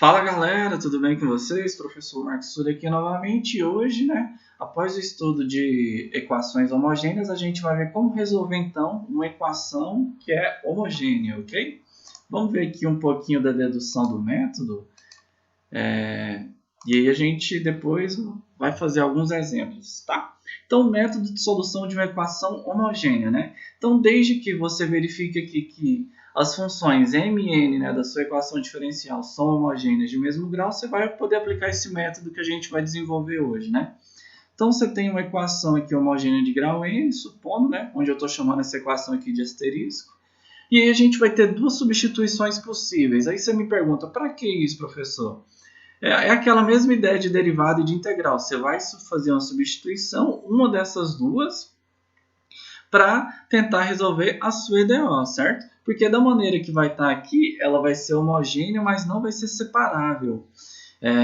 Fala galera, tudo bem com vocês? Professor Marcos Sully aqui novamente. E hoje, após o estudo de equações homogêneas, a gente vai ver como resolver então uma equação que é homogênea, ok? Vamos ver aqui um pouquinho da dedução do método. E aí a gente depois vai fazer alguns exemplos, tá? Então, o método de solução de uma equação homogênea, né? Então, desde que você verifique aqui que as funções m e n, da sua equação diferencial são homogêneas de mesmo grau, você vai poder aplicar esse método que a gente vai desenvolver hoje, né? Então, você tem uma equação aqui homogênea de grau n, supondo, onde eu estou chamando essa equação aqui de asterisco. E aí a gente vai ter duas substituições possíveis. Aí você me pergunta, para que isso, professor? É aquela mesma ideia de derivada e de integral. Você vai fazer uma substituição, uma dessas duas, para tentar resolver a sua EDO, certo? Porque da maneira que vai estar aqui, ela vai ser homogênea, mas não vai ser separável.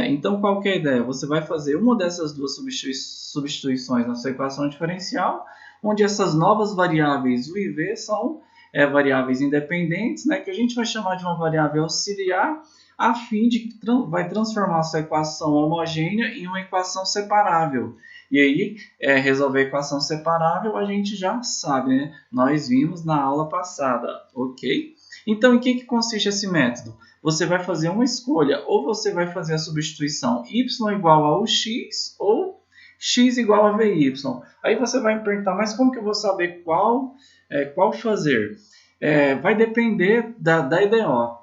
Então, qual que é a ideia? Você vai fazer uma dessas duas substituições na sua equação diferencial, onde essas novas variáveis U e V são variáveis independentes, que a gente vai chamar de uma variável auxiliar, a fim de que vai transformar a sua equação homogênea em uma equação separável. E aí, resolver a equação separável a gente já sabe, né? Nós vimos na aula passada, ok? Então, em que consiste esse método? Você vai fazer uma escolha, ou você vai fazer a substituição y igual a ux ou x igual a vy. Aí você vai me perguntar, mas como que eu vou saber qual fazer? Vai depender da EDO.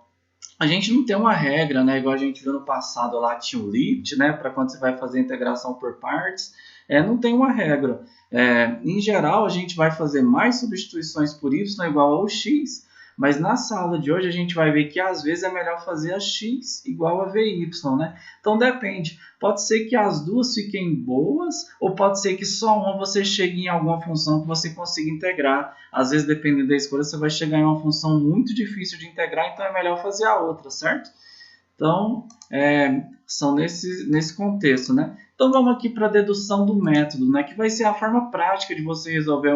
A gente não tem uma regra, igual a gente viu no passado lá, tinha o limit, para quando você vai fazer a integração por partes. Não tem uma regra. Em geral, a gente vai fazer mais substituições por y igual ao x, mas nessa aula de hoje a gente vai ver que às vezes é melhor fazer a x igual a vy, Então depende. Pode ser que as duas fiquem boas, ou pode ser que só uma você chegue em alguma função que você consiga integrar. Às vezes, dependendo da escolha, você vai chegar em uma função muito difícil de integrar, então é melhor fazer a outra, certo? Então, são nesse contexto, Então, vamos aqui para a dedução do método, que vai ser a forma prática de você resolver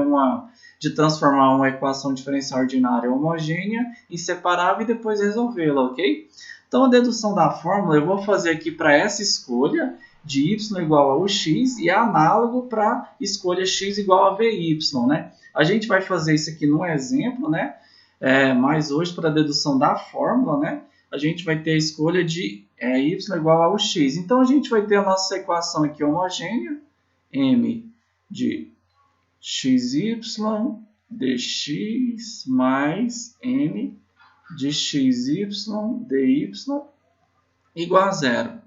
de transformar uma equação diferencial ordinária homogênea em separável e depois resolvê-la, ok? Então, a dedução da fórmula eu vou fazer aqui para essa escolha de y igual a ux e é análogo para a escolha x igual a vy, A gente vai fazer isso aqui no exemplo, mas hoje para a dedução da fórmula, a gente vai ter a escolha de y igual a ux. Então, a gente vai ter a nossa equação aqui homogênea, m de xy dx mais n de xy dy igual a zero.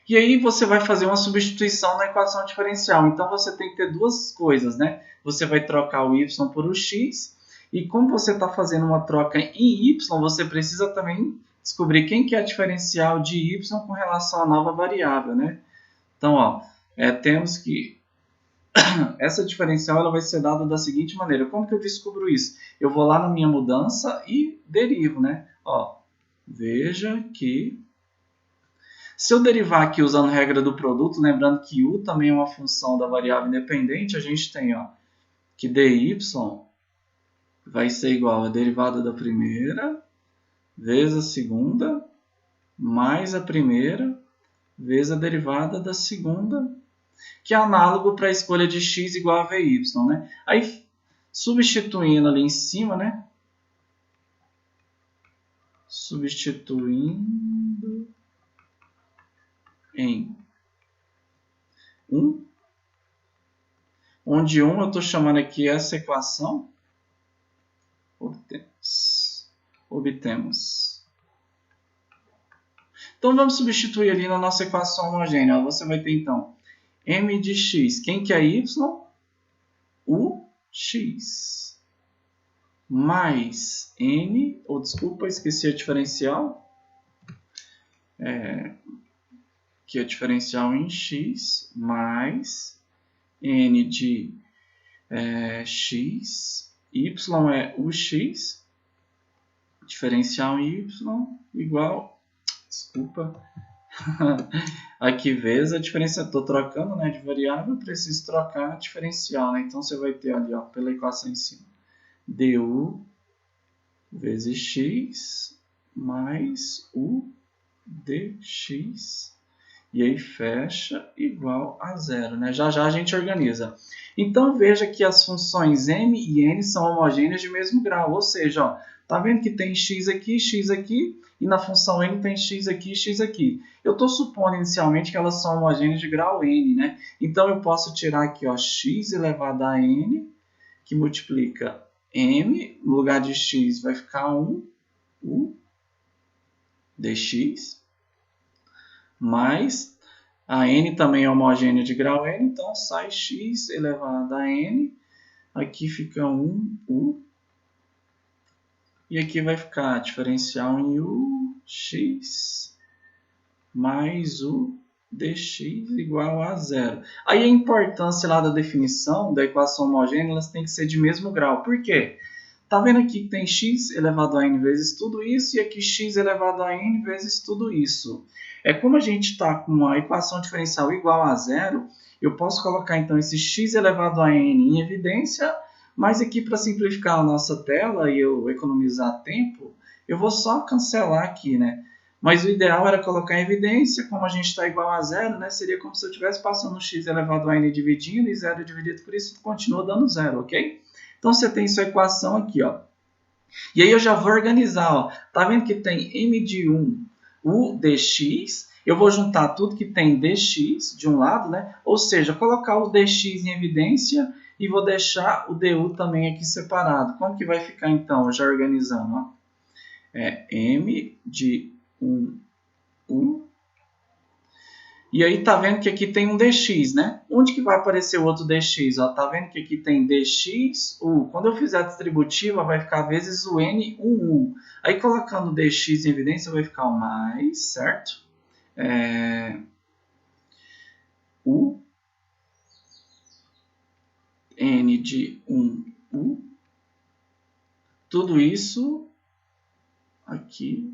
E aí você vai fazer uma substituição na equação diferencial. Então, você tem que ter duas coisas, Você vai trocar o y por o x. E como você está fazendo uma troca em y, você precisa também descobrir quem que é a diferencial de y com relação à nova variável, Então, temos que essa diferencial ela vai ser dada da seguinte maneira. Como que eu descubro isso? Eu vou lá na minha mudança e derivo, Veja que se eu derivar aqui usando a regra do produto, lembrando que u também é uma função da variável independente, a gente tem que dy vai ser igual a derivada da primeira vezes a segunda mais a primeira vezes a derivada da segunda, que é análogo para a escolha de x igual a vy, Aí, substituindo ali em cima, substituindo em 1, onde 1 eu estou chamando aqui essa equação, obtemos. Então, vamos substituir ali na nossa equação homogênea. Você vai ter, então, m de x. Quem que é y? O x. Mais n, desculpa, esqueci a diferencial. Que é a diferencial em x, mais n de x. Y é o x. Diferencial em y igual... Desculpa. Aqui vezes a diferença, estou trocando de variável, preciso trocar a diferencial, Então você vai ter ali, pela equação em cima, du vezes x mais u dx. E aí fecha igual a zero, né? Já já a gente organiza. Então veja que as funções m e n são homogêneas de mesmo grau. Ou seja, ó, tá vendo que tem x aqui, e na função n tem x aqui e x aqui. Eu estou supondo inicialmente que elas são homogêneas de grau n, né? Então eu posso tirar aqui, ó, x elevado a n, que multiplica m, no lugar de x vai ficar 1, u dx, mais a n também é homogênea de grau n, então sai x elevado a n, aqui fica 1u, e aqui vai ficar diferencial em u, x, mais u dx igual a zero. Aí a importância lá da definição da equação homogênea, elas têm que ser de mesmo grau. Por quê? Tá vendo aqui que tem x elevado a n vezes tudo isso, e aqui x elevado a n vezes tudo isso. Como a gente está com uma equação diferencial igual a zero, eu posso colocar então esse x elevado a n em evidência, mas aqui para simplificar a nossa tela e eu economizar tempo, eu vou só cancelar aqui, né? Mas o ideal era colocar em evidência, como a gente está igual a zero, né? Seria como se eu estivesse passando x elevado a n dividindo, e zero dividido por isso continua dando zero, ok? Então você tem sua equação aqui, ó. E aí eu já vou organizar, ó. Tá vendo que tem m de 1 u dx? Eu vou juntar tudo que tem dx de um lado, né? Ou seja, colocar o dx em evidência e vou deixar o du também aqui separado. Como que vai ficar então, já organizando, ó? M de 1 u. E aí tá vendo que aqui tem um dx, né? Onde que vai aparecer o outro dx? Ó, tá vendo que aqui tem dx, u. Quando eu fizer a distributiva, vai ficar vezes o n, 1u. Aí colocando o dx em evidência, vai ficar o mais, certo? U, n de 1u. Tudo isso aqui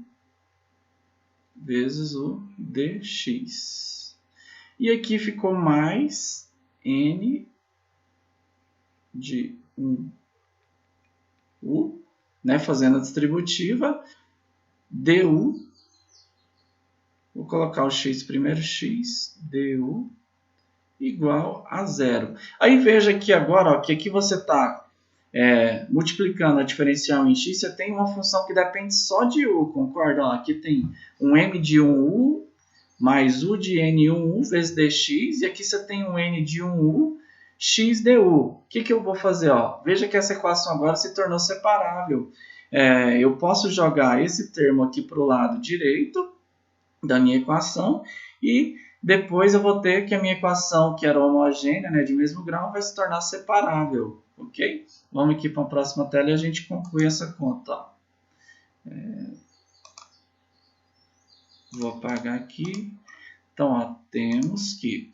vezes o dx. E aqui ficou mais n de 1u, né, fazendo a distributiva, du, vou colocar o x primeiro, x, du, igual a zero. Aí veja aqui agora, ó, que aqui você está multiplicando a diferencial em x, você tem uma função que depende só de u, concorda? Ó, aqui tem um m de 1u mais u de n1u vezes dx, e aqui você tem um n de 1u x du. O que eu vou fazer? Ó? Veja que essa equação agora se tornou separável. Eu posso jogar esse termo aqui para o lado direito da minha equação e depois eu vou ter que a minha equação, que era homogênea, né, de mesmo grau, vai se tornar separável. Ok? Vamos aqui para a próxima tela e a gente conclui essa conta. Ó. Vou apagar aqui. Então, ó, temos que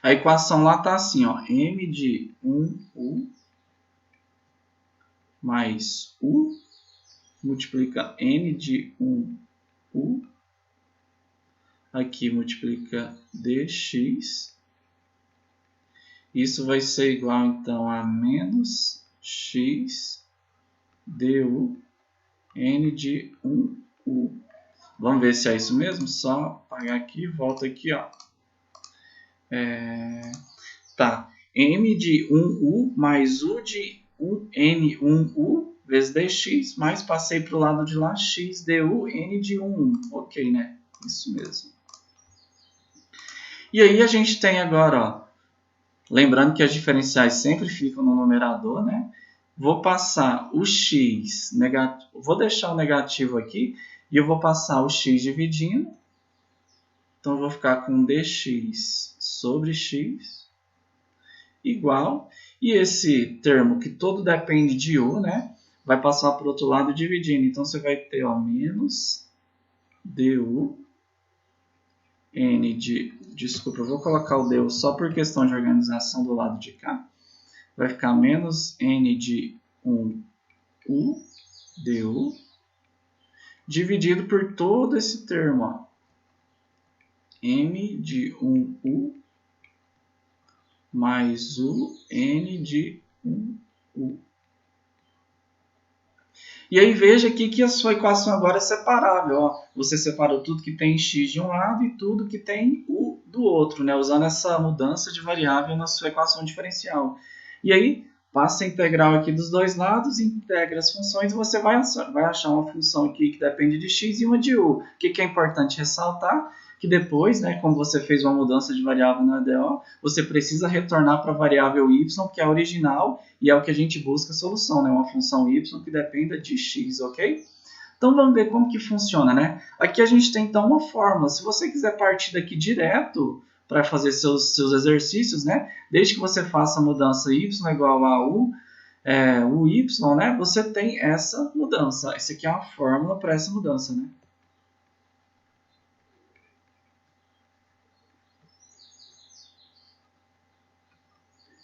a equação lá está assim, ó, m de 1u mais u multiplica n de 1u, aqui multiplica dx, isso vai ser igual então a menos x du n de 1u. Vamos ver se é isso mesmo? Só apagar aqui, volta aqui, ó. Tá, m de 1u mais u de n1u vezes dx, mais passei para o lado de lá, x du n de 1u. Ok, né? Isso mesmo. E aí a gente tem agora, ó, lembrando que as diferenciais sempre ficam no numerador, né? Vou passar o x negativo, vou deixar o negativo aqui e eu vou passar o x dividindo. Então eu vou ficar com dx sobre x igual, e esse termo que todo depende de u, né, vai passar para o outro lado dividindo. Então você vai ter, ó, menos du n de, desculpa, eu vou colocar o du só por questão de organização do lado de cá. Vai ficar menos n de 1u du dividido por todo esse termo, ó, m de 1u mais u n de 1u. E aí veja aqui que a sua equação agora é separável. Ó. Você separou tudo que tem x de um lado e tudo que tem u do outro, né? Usando essa mudança de variável na sua equação diferencial. E aí, passa a integral aqui dos dois lados, integra as funções e você vai achar uma função aqui que depende de x e uma de u. O que é importante ressaltar? Que depois, né, como você fez uma mudança de variável na EDO, você precisa retornar para a variável y, que é a original, e é o que a gente busca a solução, né, uma função y que dependa de x, ok? Então vamos ver como que funciona, né? Aqui a gente tem então uma fórmula. Se você quiser partir daqui direto para fazer seus exercícios, né? Desde que você faça a mudança y igual a o y, né? Você tem essa mudança. Essa aqui é uma fórmula para essa mudança, né?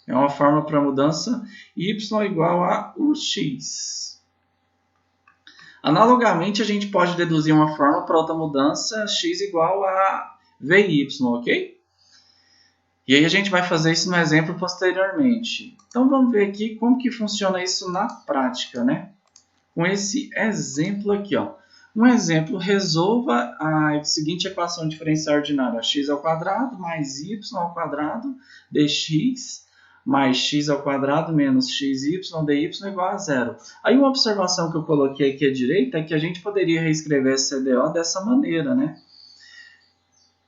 É uma fórmula para mudança y igual a o x. Analogamente, a gente pode deduzir uma fórmula para outra mudança, x igual a vy, ok? E aí a gente vai fazer isso no exemplo posteriormente. Então vamos ver aqui como que funciona isso na prática, né? Com esse exemplo aqui, ó. Um exemplo, resolva a seguinte equação diferencial ordinária. X ao quadrado mais y ao quadrado dx mais x ao quadrado menos xy dy igual a zero. Aí uma observação que eu coloquei aqui à direita é que a gente poderia reescrever esse CDO dessa maneira, né?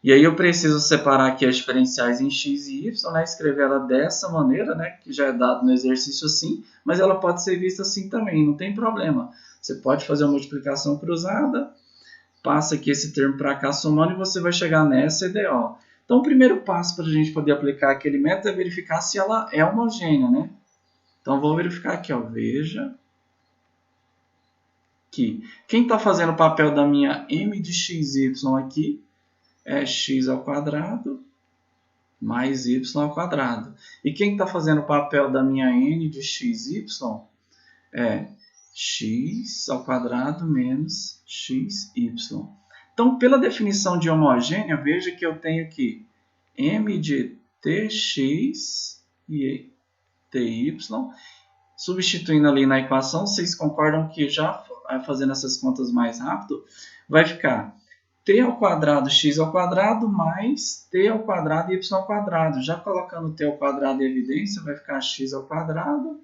E aí eu preciso separar aqui as diferenciais em x e y, né? Escrever ela dessa maneira, né? Que já é dado no exercício assim, mas ela pode ser vista assim também, não tem problema. Você pode fazer uma multiplicação cruzada, passa aqui esse termo para cá somando e você vai chegar nessa EDO. Então o primeiro passo para a gente poder aplicar aquele método é verificar se ela é homogênea, né? Então vou verificar aqui, ó. Veja que quem está fazendo o papel da minha m de xy aqui é x ao quadrado mais y ao quadrado. E quem está fazendo o papel da minha n de xy é x ao quadrado menos xy. Então, pela definição de homogênea, veja que eu tenho aqui m de tx e ty. Substituindo ali na equação, vocês concordam que já fazendo essas contas mais rápido, vai ficar t ao quadrado x ao quadrado mais t ao quadrado y ao quadrado. Já colocando t ao quadrado em evidência, vai ficar x ao quadrado,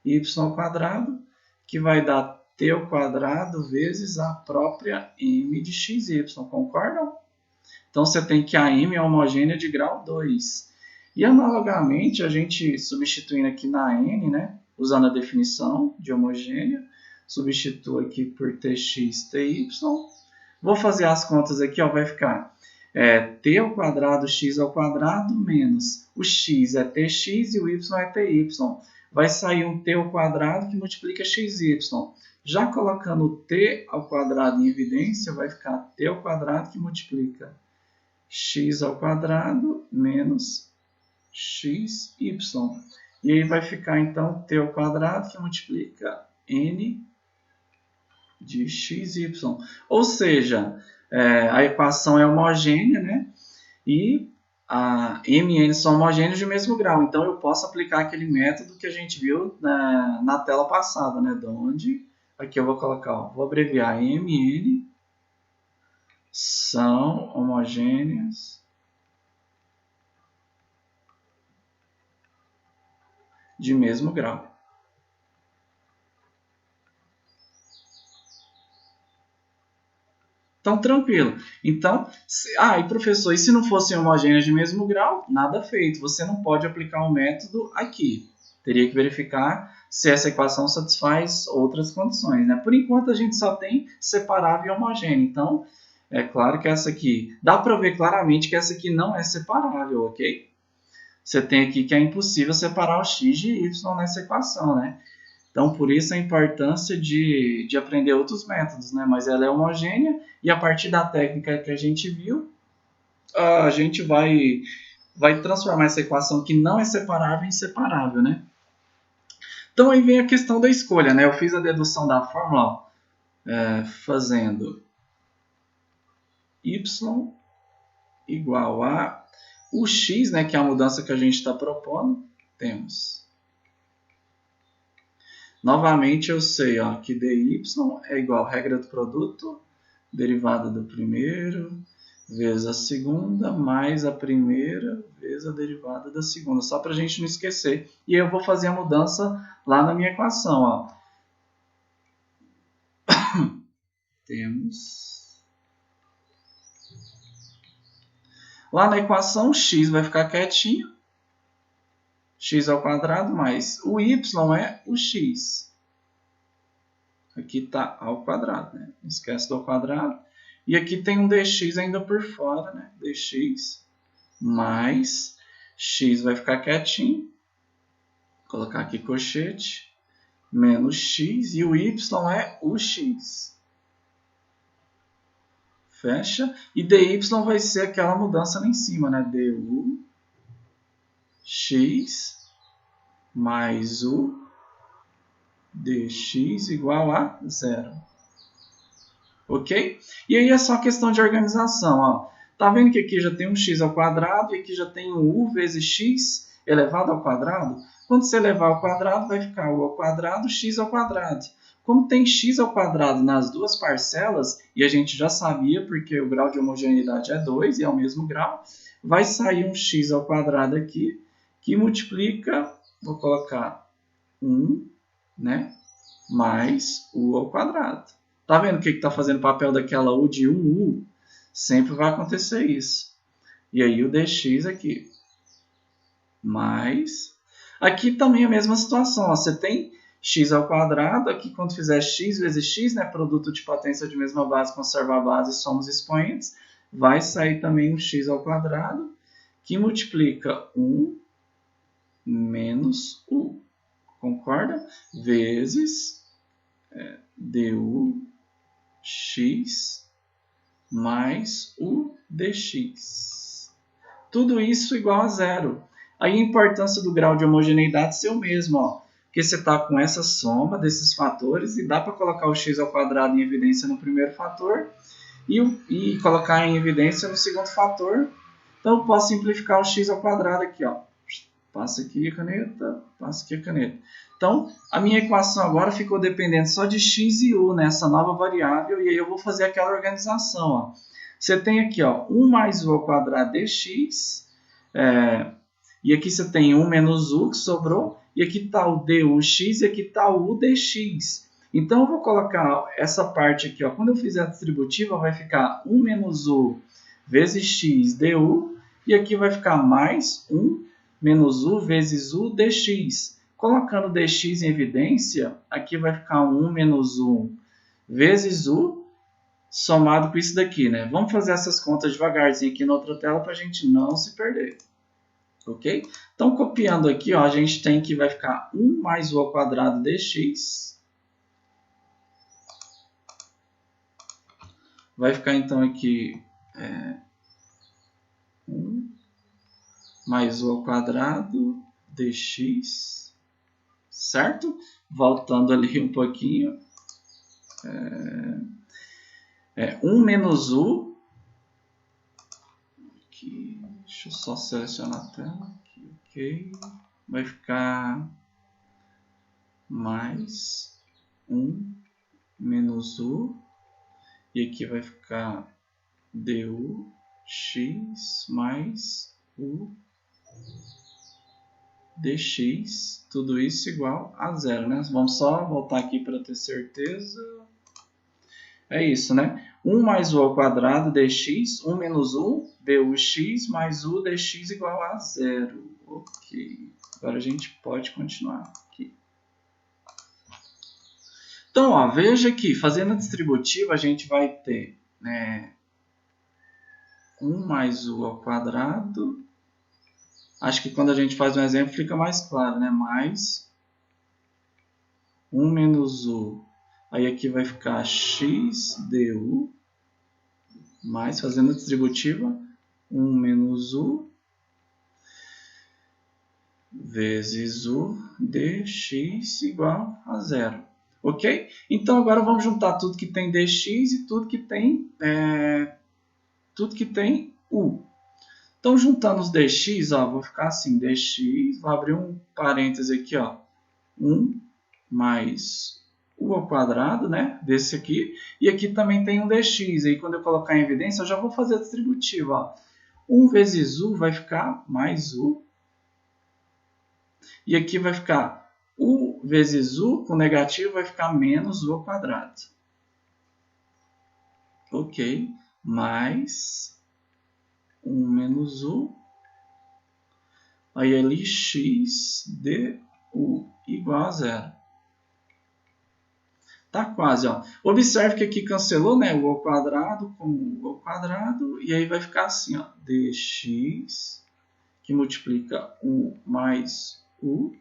y ao quadrado, que vai dar t ao quadrado vezes a própria m de xy. Concordam? Então, você tem que a m é homogênea de grau 2. E, analogamente, a gente substituindo aqui na n, né, usando a definição de homogênea, substituo aqui por tx, ty. Vou fazer as contas aqui, ó, vai ficar t ao quadrado x ao quadrado menos o x é tx e o y é ty. Vai sair um t ao quadrado que multiplica xy. Já colocando o t ao quadrado em evidência, vai ficar t ao quadrado que multiplica x ao quadrado menos xy. E aí vai ficar, então, t ao quadrado que multiplica n de xy. Ou seja, a equação é homogênea, né? E a m e n são homogêneos de mesmo grau. Então, eu posso aplicar aquele método que a gente viu na tela passada, né? De onde, aqui eu vou colocar, ó, vou abreviar m e n são homogêneas de mesmo grau. Então, tranquilo. Então, e professor, e se não fossem homogêneas de mesmo grau? Nada feito. Você não pode aplicar um método aqui. Teria que verificar se essa equação satisfaz outras condições, né? Por enquanto, a gente só tem separável e homogêneo. Então, é claro que essa aqui... Dá para ver claramente que essa aqui não é separável, ok? Você tem aqui que é impossível separar o x de y nessa equação, né? Então, por isso a importância de aprender outros métodos, né? Mas ela é homogênea e a partir da técnica que a gente viu, a gente vai transformar essa equação que não é separável em separável, né? Então, aí vem a questão da escolha, né? Eu fiz a dedução da fórmula, ó, fazendo y igual a o x, né? Que é a mudança que a gente está propondo. Temos Novamente eu sei ó, que dy é igual a regra do produto, derivada do primeiro, vezes a segunda, mais a primeira, vezes a derivada da segunda. Só para a gente não esquecer. E eu vou fazer a mudança lá na minha equação. Ó. Temos... Lá na equação, x vai ficar quietinho. X ao quadrado mais o y é o x. Aqui está ao quadrado, né? Não esquece do ao quadrado. E aqui tem um dx ainda por fora, né? Dx mais x vai ficar quietinho. Vou colocar aqui colchete. Menos x. E o y é o x. Fecha. E dy vai ser aquela mudança lá em cima, né? du x mais o dx igual a zero. Ok? E aí é só questão de organização. Ó. Tá vendo que aqui já tem um x ao quadrado e aqui já tem um u vezes x elevado ao quadrado? Quando você elevar ao quadrado, vai ficar u ao quadrado, x ao quadrado. Como tem x ao quadrado nas duas parcelas, e a gente já sabia porque o grau de homogeneidade é 2 e é o mesmo grau, vai sair um x ao quadrado aqui, que multiplica, vou colocar 1, né, mais u ao quadrado. Tá vendo o que está fazendo o papel daquela u de 1u? Sempre vai acontecer isso. E aí o dx aqui. Mais... Aqui também a mesma situação. Ó. Você tem x ao quadrado. Aqui quando fizer x vezes x, né, produto de potência de mesma base, conservar a base, somos expoentes, vai sair também um x ao quadrado, que multiplica 1 menos u. Concorda? Vezes du x mais o dx. Tudo isso igual a zero. Aí a importância do grau de homogeneidade ser o mesmo, ó, porque você está com essa soma desses fatores e dá para colocar o x ao quadrado em evidência no primeiro fator e colocar em evidência no segundo fator. Então eu posso simplificar o x ao quadrado aqui, ó. Passa aqui a caneta, passa aqui a caneta. Então, a minha equação agora ficou dependendo só de x e u, nessa nova variável, e aí eu vou fazer aquela organização. Ó. Você tem aqui ó, 1 mais u ao quadrado dx, e aqui você tem 1 menos u que sobrou, e aqui está o dux e aqui está o u dx. Então, eu vou colocar essa parte aqui, ó, quando eu fizer a distributiva, vai ficar 1 menos u vezes x du, e aqui vai ficar mais 1 menos u vezes u dx. Colocando dx em evidência, aqui vai ficar 1 menos u vezes u, somado com isso daqui, né? Vamos fazer essas contas devagarzinho aqui na outra tela para a gente não se perder. Ok? Então, copiando aqui, ó, a gente tem que vai ficar 1 mais u ao quadrado dx. Vai ficar, então, aqui 1 mais u ao quadrado dx. Certo? Voltando ali um pouquinho. 1 menos u. Aqui, deixa eu só selecionar a tela. Aqui, ok. Vai ficar mais 1 menos u. E aqui vai ficar dux mais u dx, tudo isso igual a zero, né? Vamos só voltar aqui para ter certeza. É isso, né? 1 mais u ao quadrado dx, 1 menos u, dux mais u dx igual a zero. Ok. Agora a gente pode continuar aqui. Então, ó, veja que fazendo a distributiva a gente vai ter 1 mais u ao quadrado. Acho que quando a gente faz um exemplo fica mais claro, né? Mais 1 menos u. Aí aqui vai ficar x du, mais, fazendo a distributiva, 1 menos u vezes u dx igual a zero. Ok? Então agora vamos juntar tudo que tem dx e tudo que tem u. Então, juntando os dx, ó, vou ficar assim, dx, vou abrir um parêntese aqui, ó, 1 mais u ao quadrado, né? Desse aqui. E aqui também tem um dx. Aí quando eu colocar em evidência, eu já vou fazer a distributiva. Ó. 1 vezes u vai ficar mais u. E aqui vai ficar u vezes u, com negativo vai ficar menos u ao quadrado. Ok. Mais 1 menos u. Aí ali x du igual a zero. Tá quase, ó. Observe que aqui cancelou, né? O ao quadrado com o ao quadrado. E aí vai ficar assim, ó. Dx, que multiplica 1 mais u.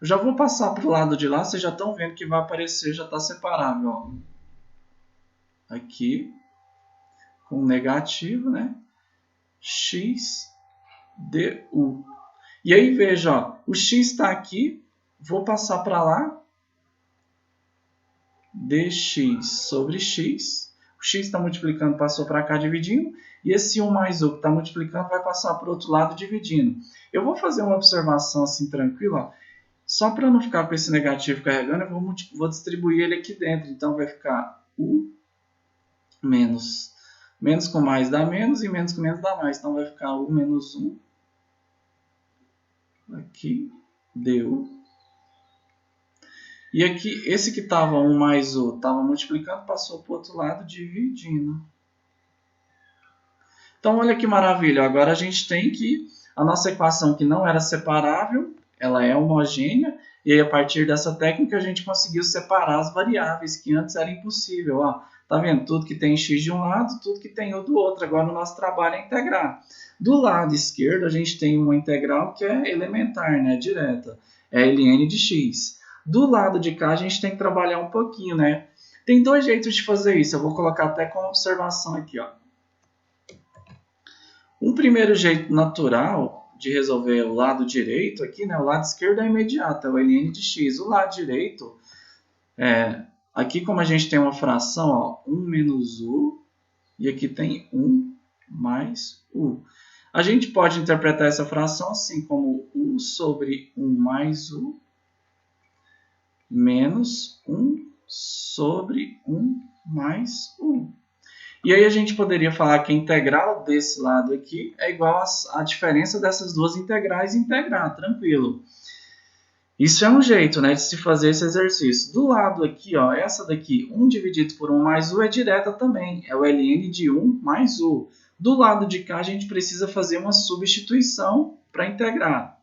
Eu já vou passar para o lado de lá. Vocês já estão vendo que vai aparecer, já está separável, ó. Aqui, com negativo, né? X du. E aí, veja, ó. O x está aqui. Vou passar para lá. Dx sobre x. O x está multiplicando, passou para cá dividindo. E esse 1 mais u que está multiplicando vai passar para o outro lado dividindo. Eu vou fazer uma observação assim tranquila. Só para não ficar com esse negativo carregando, eu vou distribuir ele aqui dentro. Então vai ficar u menos. Menos com mais dá menos e menos com menos dá mais. Então vai ficar u menos 1. Aqui, du. E aqui, esse que estava 1 mais u, estava multiplicando, passou para o outro lado dividindo. Então, olha que maravilha. Agora a gente tem que a nossa equação que não era separável, ela é homogênea. E aí, a partir dessa técnica, a gente conseguiu separar as variáveis, que antes era impossível. Ó, tá vendo? Tudo que tem x de um lado, tudo que tem u do outro. Agora, o nosso trabalho é integrar. Do lado esquerdo, a gente tem uma integral que é elementar, né? Direta. É ln de x. Do lado de cá, a gente tem que trabalhar um pouquinho, né? Tem dois jeitos de fazer isso. Eu vou colocar até com observação aqui, ó. Um primeiro jeito natural de resolver o lado direito aqui, né? O lado esquerdo é imediato, é o ln de x. O lado direito, aqui como a gente tem uma fração, ó, 1 menos u, e aqui tem 1 mais u. A gente pode interpretar essa fração assim, como u sobre 1 mais u, menos 1 sobre 1 mais u. E aí a gente poderia falar que a integral desse lado aqui é igual a diferença dessas duas integrais e integrar, tranquilo. Isso é um jeito, né, de se fazer esse exercício. Do lado aqui, ó, essa daqui, 1 dividido por 1 mais u é direta também. É o ln de 1 mais u. Do lado de cá, a gente precisa fazer uma substituição para integrar.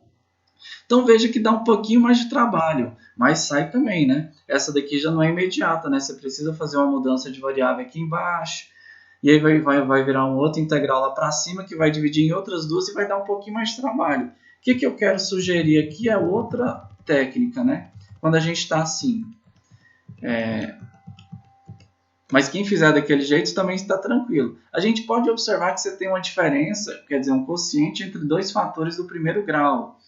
Então veja que dá um pouquinho mais de trabalho, mas sai também, né? Essa daqui já não é imediata, né? Você precisa fazer uma mudança de variável aqui embaixo, e aí vai virar um outro integral lá para cima, que vai dividir em outras duas e vai dar um pouquinho mais de trabalho. O que eu quero sugerir aqui é outra técnica, né? Quando a gente está assim. Mas quem fizer daquele jeito também está tranquilo. A gente pode observar que você tem uma diferença, quer dizer, um quociente entre dois fatores do primeiro grau.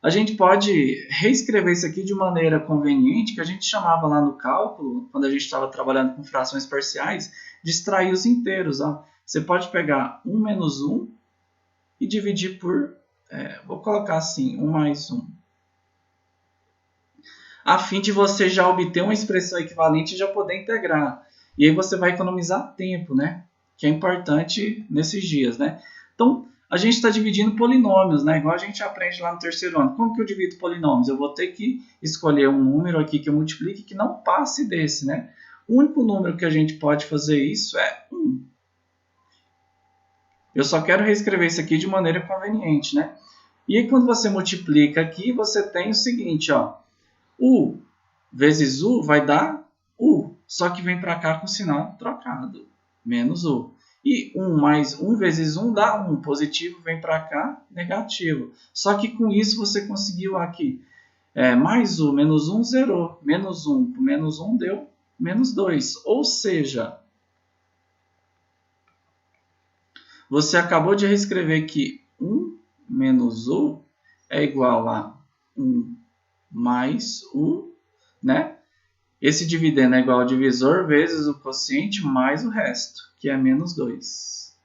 A gente pode reescrever isso aqui de maneira conveniente, que a gente chamava lá no cálculo, quando a gente estava trabalhando com frações parciais, de extrair os inteiros. Ó. Você pode pegar 1 menos 1 e dividir por, vou colocar assim, 1 mais 1. A fim de você já obter uma expressão equivalente e já poder integrar. E aí você vai economizar tempo, né? Que é importante nesses dias, né? Então, a gente está dividindo polinômios, né? Igual a gente aprende lá no terceiro ano. Como que eu divido polinômios? Eu vou ter que escolher um número aqui que eu multiplique que não passe desse, né? O único número que a gente pode fazer isso é 1. Eu só quero reescrever isso aqui de maneira conveniente, né? E aí, quando você multiplica aqui, você tem o seguinte, ó. U vezes U vai dar U, só que vem para cá com o sinal trocado, menos U. E 1 mais 1 vezes 1 dá 1, positivo vem para cá, negativo. Só que com isso você conseguiu aqui, mais U, menos 1 zerou, menos 1 por menos 1 deu menos 2. Ou seja, você acabou de reescrever que 1 menos U é igual a 1 mais U, né? Esse dividendo é igual ao divisor vezes o quociente mais o resto, que é menos 2.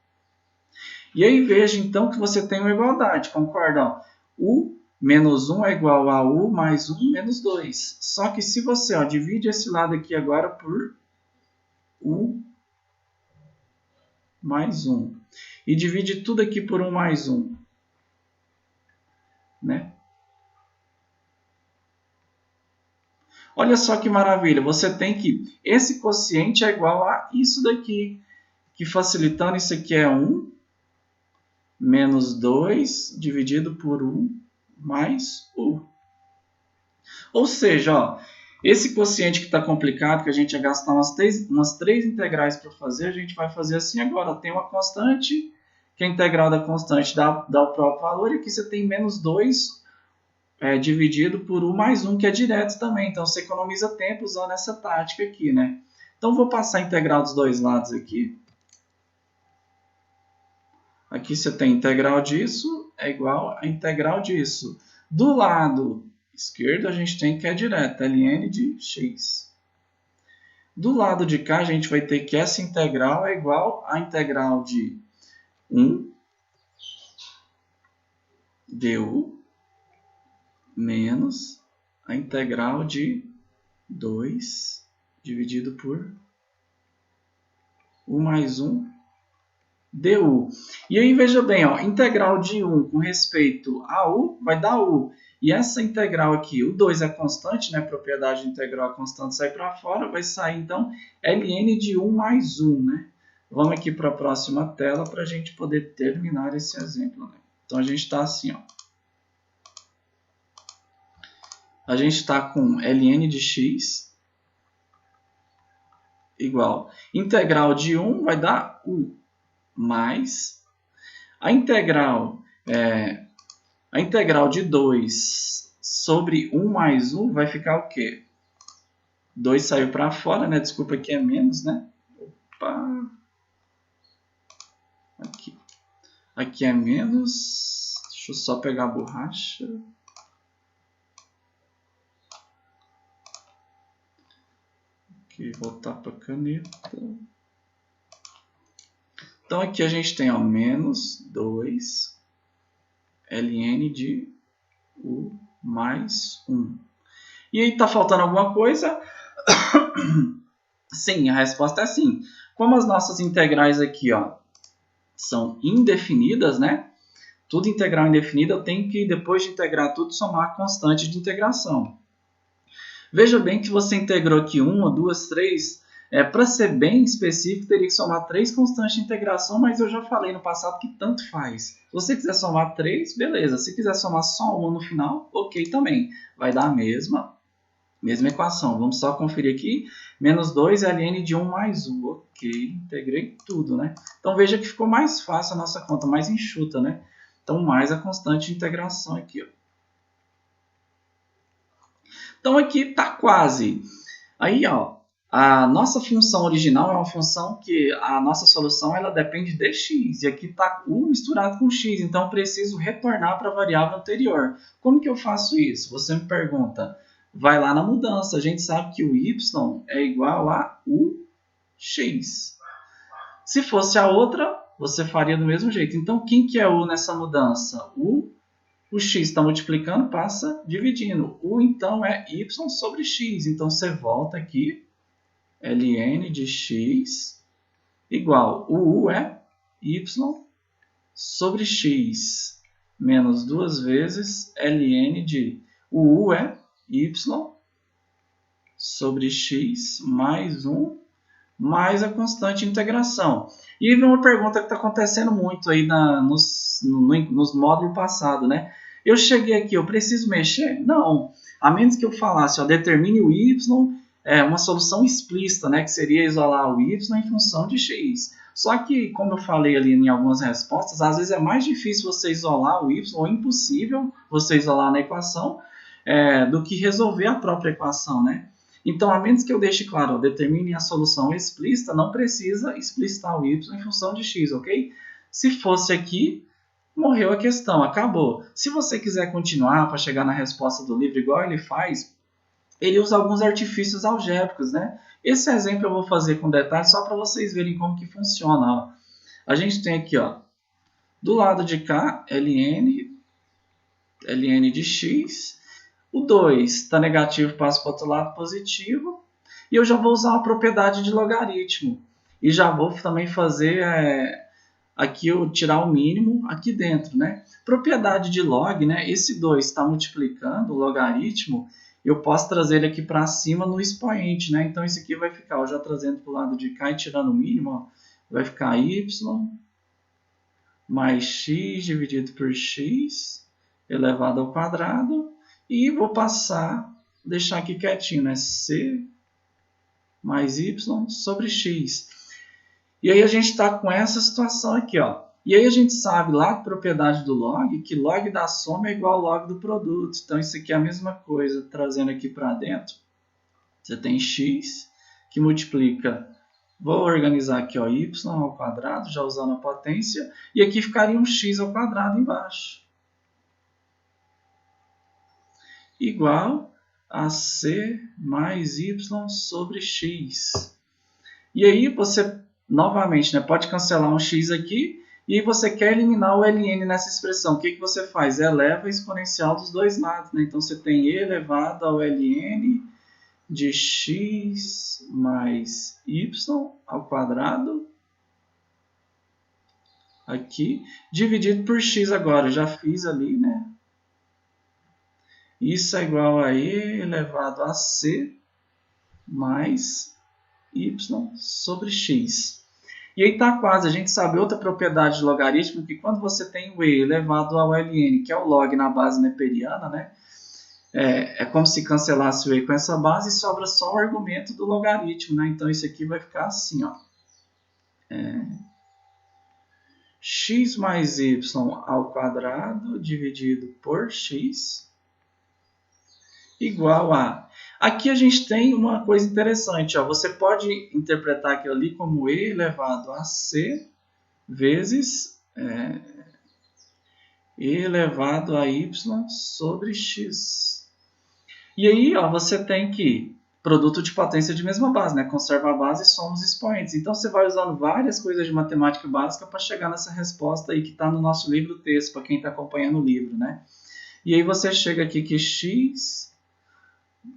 E aí veja então que você tem uma igualdade, concorda? Ó, U Menos 1 é igual a u mais 1 menos 2. Só que se você divide esse lado aqui agora por u mais 1. E divide tudo aqui por 1 mais 1. Né? Olha só que maravilha. Você tem que... Esse quociente é igual a isso daqui. Que facilitando, isso aqui é 1 menos 2 dividido por 1 mais u. Ou seja, esse quociente que está complicado, que a gente ia gastar umas três integrais para fazer, a gente vai fazer assim agora. Tem uma constante, que a integral da constante dá o próprio valor, e aqui você tem menos 2 dividido por u mais 1, que é direto também. Então, você economiza tempo usando essa tática aqui, né? Então, vou passar a integral dos dois lados aqui. Aqui você tem integral disso é igual a integral disso. Do lado esquerdo, a gente tem que é direto, ln de x. Do lado de cá, a gente vai ter que essa integral é igual a integral de 1 du menos a integral de 2 dividido por u mais 1 du. E aí, veja bem, integral de 1 com respeito a u vai dar u. E essa integral aqui, o 2 é constante, né? Propriedade de integral constante sai para fora, vai sair, então, ln de 1 mais 1, né? Vamos aqui para a próxima tela para a gente poder terminar esse exemplo, né? Então, a gente está assim, A gente está com ln de x igual integral de 1 vai dar u mais a integral de 2 sobre 1 mais 1 vai ficar o quê? 2 saiu para fora, né? Desculpa, aqui é menos, né? Opa! Aqui é menos. Deixa eu só pegar a borracha. Aqui, voltar para a caneta. Então, aqui a gente tem menos 2 ln de u mais 1. E aí, está faltando alguma coisa? Sim, a resposta é sim. Como as nossas integrais aqui são indefinidas, né? Tudo integral indefinida, eu tenho que, depois de integrar tudo, somar a constante de integração. Veja bem que você integrou aqui 1, 2, 3... para ser bem específico, teria que somar 3 constantes de integração, mas eu já falei no passado que tanto faz. Se você quiser somar 3, beleza. Se quiser somar só 1 no final, ok também. Vai dar a mesma equação. Vamos só conferir aqui. Menos 2 ln de 1 mais 1. Ok, integrei tudo, né? Então veja que ficou mais fácil a nossa conta, mais enxuta, né? Então mais a constante de integração aqui. Então aqui está quase. Aí, a nossa função original é uma função que a nossa solução ela depende de x. E aqui está u misturado com x. Então, eu preciso retornar para a variável anterior. Como que eu faço isso? Você me pergunta. Vai lá na mudança. A gente sabe que o y é igual a ux. Se fosse a outra, você faria do mesmo jeito. Então, quem que é u nessa mudança? O x está multiplicando, passa dividindo. U, então, é y sobre x. Então, você volta aqui. ln de x igual. O u é y sobre x. Menos 2 vezes ln de... O u é y sobre x mais 1 mais a constante de integração. E vem uma pergunta que está acontecendo muito aí nos módulos passados, né? Eu cheguei aqui, eu preciso mexer? Não. A menos que eu falasse, determine o y, uma solução explícita, né? Que seria isolar o y em função de x. Só que, como eu falei ali em algumas respostas, às vezes é mais difícil você isolar o y, ou impossível você isolar na equação, do que resolver a própria equação, né? Então, a menos que eu deixe claro, determine a solução explícita, não precisa explicitar o y em função de x, ok? Se fosse aqui, morreu a questão, acabou. Se você quiser continuar para chegar na resposta do livro igual ele faz, ele usa alguns artifícios algébricos, né? Esse exemplo eu vou fazer com detalhes só para vocês verem como que funciona. A gente tem aqui, do lado de cá, ln ln de x. O 2 está negativo, passa para o outro lado positivo. E eu já vou usar uma propriedade de logaritmo. E já vou também fazer aqui eu tirar o mínimo aqui dentro, né? Propriedade de log, né? Esse 2 está multiplicando o logaritmo. Eu posso trazer ele aqui para cima no expoente, né? Então, isso aqui vai ficar, ó, já trazendo para o lado de cá e tirando o mínimo, ó, vai ficar y mais x dividido por x elevado ao quadrado. E vou passar, deixar aqui quietinho, né? C mais y sobre x. E aí a gente está com essa situação aqui, ó. E aí a gente sabe lá da propriedade do log, que log da soma é igual ao log do produto. Então isso aqui é a mesma coisa, trazendo aqui para dentro. Você tem x, que multiplica, vou organizar aqui, ó, y ao quadrado, já usando a potência, e aqui ficaria um x ao quadrado embaixo. Igual a c mais y sobre x. E aí você, novamente, né, pode cancelar um x aqui, e aí você quer eliminar o ln nessa expressão. O que, que você faz? Eleva a exponencial dos dois lados. Né? Então você tem e elevado ao ln de x mais y ao quadrado, aqui, dividido por x agora. Eu já fiz ali, né? Isso é igual a e elevado a c mais y sobre x. E aí está quase, a gente sabe outra propriedade de logaritmo, que quando você tem o e elevado ao ln, que é o log na base neperiana, né? É como se cancelasse o e com essa base e sobra só o argumento do logaritmo, né? Então isso aqui vai ficar assim, ó. X mais y ao quadrado dividido por x igual a... Aqui a gente tem uma coisa interessante, ó. Você pode interpretar aquilo ali como e elevado a c vezes e elevado a y sobre x. E aí, ó, você tem que produto de potência de mesma base, né? Conserva a base e soma os expoentes. Então, você vai usando várias coisas de matemática básica para chegar nessa resposta aí que está no nosso livro texto, para quem está acompanhando o livro, né? E aí você chega aqui que x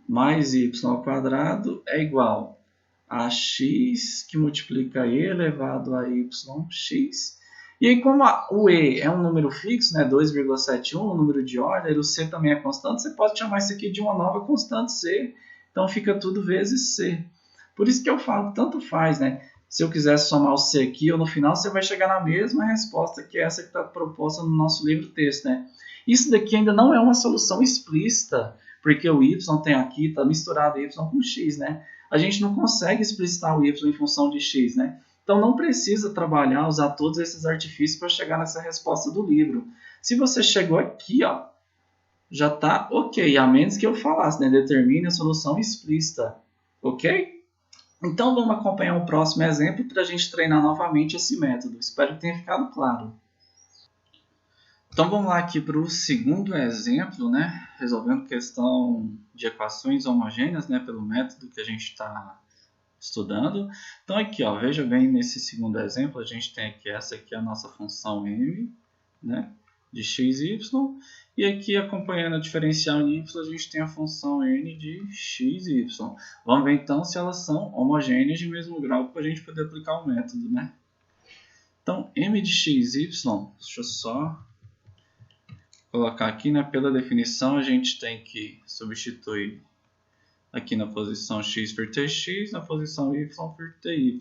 mais y ao quadrado é igual a x que multiplica e elevado a yx. E aí, como o e é um número fixo, né, 2,71, um número de ordem, o c também é constante, você pode chamar isso aqui de uma nova constante c. Então, fica tudo vezes c. Por isso que eu falo, tanto faz, né? Se eu quisesse somar o c aqui, ou no final, você vai chegar na mesma resposta que essa que está proposta no nosso livro texto, né? Isso daqui ainda não é uma solução explícita, porque o y tem aqui, está misturado y com x, né? A gente não consegue explicitar o y em função de x, né? Então não precisa trabalhar, usar todos esses artifícios para chegar nessa resposta do livro. Se você chegou aqui, ó, já está ok, a menos que eu falasse, né? Determine a solução explícita, ok? Então vamos acompanhar o próximo exemplo para a gente treinar novamente esse método. Espero que tenha ficado claro. Então vamos lá aqui para o segundo exemplo, né? Resolvendo questão de equações homogêneas, né? Pelo método que a gente está estudando. Então aqui, ó, veja bem, nesse segundo exemplo, a gente tem aqui, essa aqui é a nossa função m, né? De x, y. E aqui, acompanhando a diferencial em y, a gente tem a função n de x, y. Vamos ver então se elas são homogêneas de mesmo grau para a gente poder aplicar o método, né? Então, m de x, y, deixa eu só colocar aqui, né? Pela definição, a gente tem que substituir aqui na posição x por tx, na posição y por ty.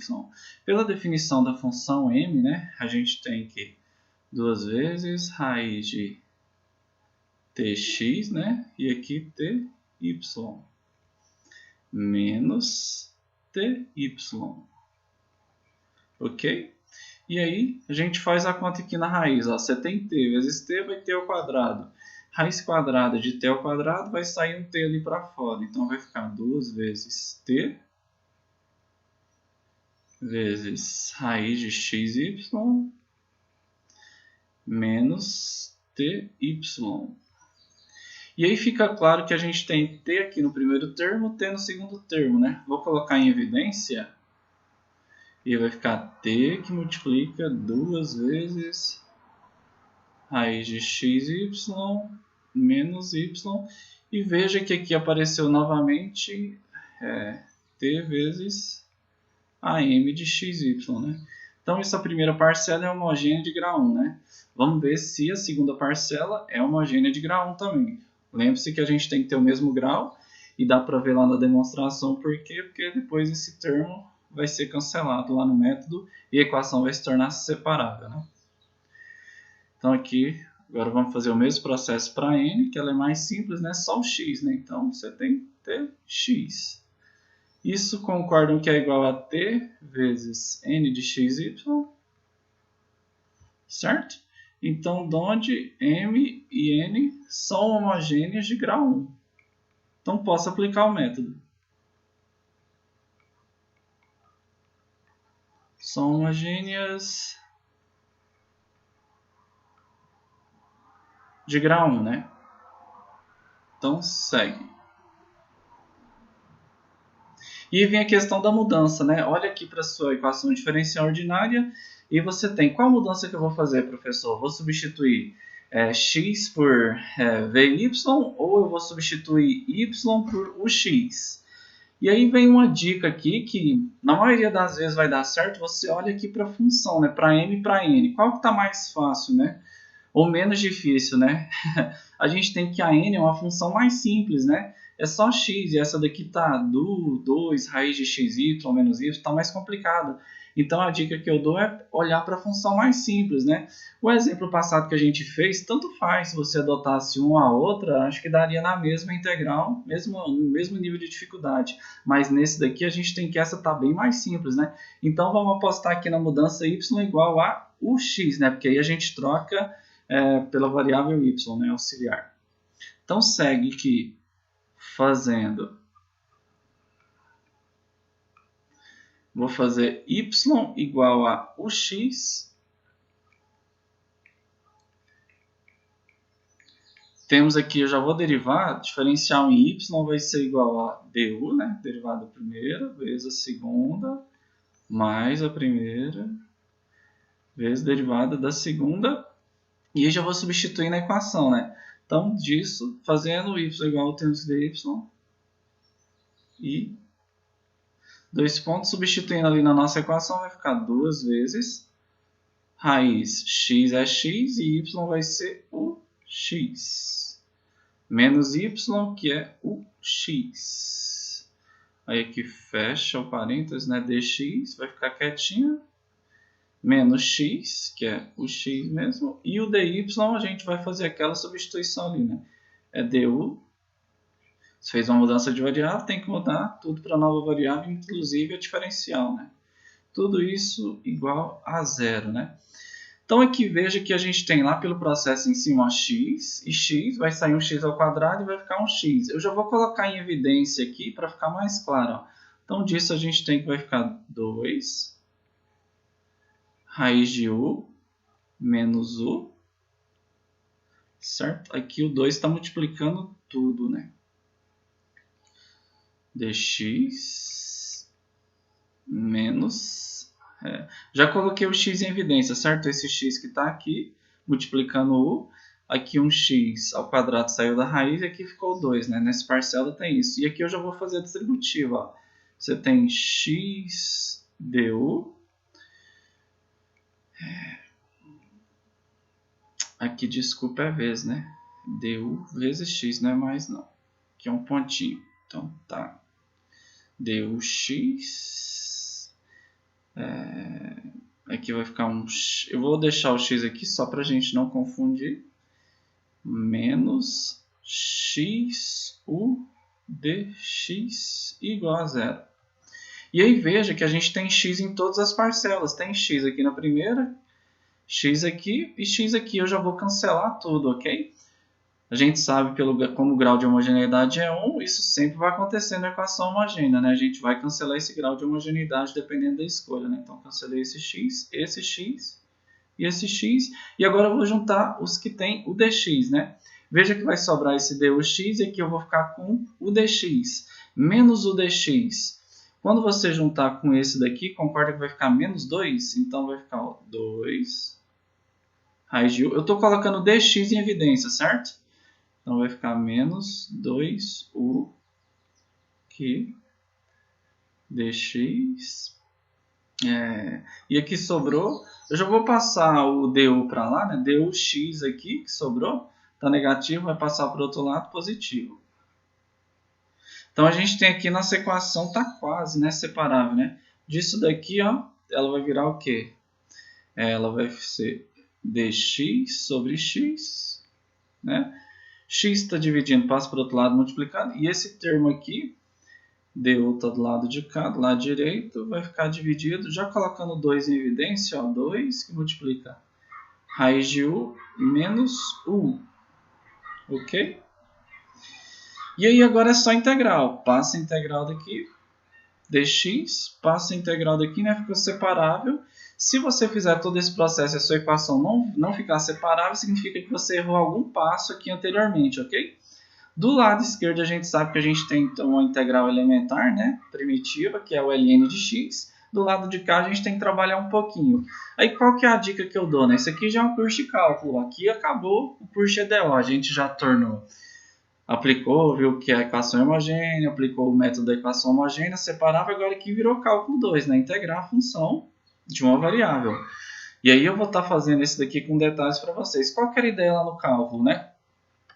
Pela definição da função m, né? A gente tem que 2 vezes raiz de tx, né? E aqui ty menos ty. Ok? E aí, a gente faz a conta aqui na raiz. Ó. Você tem t vezes t vai t ao quadrado. Raiz quadrada de t ao quadrado vai sair um t ali para fora. Então, vai ficar 2 vezes t vezes raiz de xy menos ty. E aí fica claro que a gente tem t aqui no primeiro termo, t no segundo termo, né? Vou colocar em evidência. E vai ficar t que multiplica 2 vezes raiz de xy menos y, e veja que aqui apareceu novamente t vezes a m de xy, né? Então, essa primeira parcela é homogênea de grau 1, né? Vamos ver se a segunda parcela é homogênea de grau 1 também. Lembre-se que a gente tem que ter o mesmo grau, e dá para ver lá na demonstração por quê, porque depois esse termo vai ser cancelado lá no método e a equação vai se tornar separável, né? Então, aqui, agora vamos fazer o mesmo processo para n, que ela é mais simples, né? Só o x, né? Então, você tem que ter x. Isso concordam que é igual a t vezes n de xy, certo? Então, de onde m e n são homogêneas de grau 1. Então, posso aplicar o método. São homogêneas de grau 1, né? Então, segue. E vem a questão da mudança, né? Olha aqui para a sua equação diferencial ordinária e você tem, qual mudança que eu vou fazer, professor? Vou substituir x por vy ou eu vou substituir y por ux? E aí vem uma dica aqui que na maioria das vezes vai dar certo, você olha aqui para a função, né? Para m e para n. Qual que está mais fácil, né? Ou menos difícil, né? A gente tem que a n é uma função mais simples, né? É só x, e essa daqui tá do 2 raiz de xy menos y, tá mais complicada. Então a dica que eu dou é olhar para a função mais simples, né? O exemplo passado que a gente fez, tanto faz se você adotasse uma a outra, acho que daria na mesma integral, no mesmo nível de dificuldade. Mas nesse daqui a gente tem que essa tá bem mais simples, né? Então vamos apostar aqui na mudança y igual a ux, né? Porque aí a gente troca pela variável y, né? Auxiliar. Então segue que fazendo, vou fazer y igual a ux, temos aqui, eu já vou derivar, diferencial em y vai ser igual a du, né, derivada da primeira, vezes a segunda, mais a primeira, vezes a derivada da segunda, e aí já vou substituir na equação, né, então disso, fazendo y igual a temos dy, e dois pontos, substituindo ali na nossa equação, vai ficar 2 vezes raiz x é x e y vai ser o x. Menos y, que é o x. Aí aqui fecha o parênteses, né? dx vai ficar quietinho. Menos x, que é o x mesmo. E o dy a gente vai fazer aquela substituição ali, né? É du. Se fez uma mudança de variável, tem que mudar tudo para nova variável, inclusive a diferencial, né? Tudo isso igual a zero, né? Então aqui veja que a gente tem lá pelo processo em cima x, e x vai sair um x ao quadrado e vai ficar um x. Eu já vou colocar em evidência aqui para ficar mais claro. Ó. Então disso a gente tem que vai ficar 2 raiz de u menos u, certo? Aqui o 2 está multiplicando tudo, né? dx menos... Já coloquei o x em evidência, certo? Esse x que está aqui, multiplicando u. Aqui um x ao quadrado saiu da raiz e aqui ficou 2, né? Nessa parcela tem isso. E aqui eu já vou fazer a distributiva. Ó. Você tem x du. Aqui, desculpa, é vezes, né? Du vezes x, não é mais não. Aqui é um pontinho. Então, tá. Dux. Aqui vai ficar um... Eu vou deixar o x aqui só para a gente não confundir. Menos x u dx igual a zero. E aí veja que a gente tem x em todas as parcelas. Tem x aqui na primeira, x aqui e x aqui. Eu já vou cancelar tudo, ok? A gente sabe, como o grau de homogeneidade é 1, isso sempre vai acontecer na equação homogênea, né? A gente vai cancelar esse grau de homogeneidade dependendo da escolha, né? Então, cancelei esse x e esse x. E agora eu vou juntar os que tem o dx, né? Veja que vai sobrar esse dux e aqui eu vou ficar com o dx. Menos o dx. Quando você juntar com esse daqui, concorda que vai ficar menos 2? Então, vai ficar 2 raiz de u. Eu estou colocando dx em evidência, certo? Então vai ficar menos 2u que dx. E aqui sobrou, eu já vou passar o du para lá, né? Dux aqui que sobrou, está negativo, vai passar para o outro lado positivo. Então a gente tem aqui nossa equação, tá quase, né, separável, né? Disso daqui, ó, ela vai virar o quê? Ela vai ser dx sobre x, né? X está dividindo, passa para o outro lado multiplicado, e esse termo aqui, du está do lado de cá, do lado direito, vai ficar dividido, já colocando 2 em evidência, ó, 2 que multiplica raiz de u menos u, ok? E aí agora é só integral, passa a integral daqui, dx, passa a integral daqui, né, ficou separável. Se você fizer todo esse processo e a sua equação não ficar separável, significa que você errou algum passo aqui anteriormente, ok? Do lado esquerdo a gente sabe que a gente tem então uma integral elementar, né, primitiva, que é o ln de x. Do lado de cá a gente tem que trabalhar um pouquinho. Aí qual que é a dica que eu dou, né? Isso aqui já é um curso de cálculo. Aqui acabou o curso de EDO. A gente já aplicou, viu que a equação é homogênea, aplicou o método da equação homogênea, separável, agora aqui virou cálculo 2, né? Integrar a função de uma variável. E aí eu vou estar fazendo esse daqui com detalhes para vocês. Qual que era a ideia lá no cálculo, né?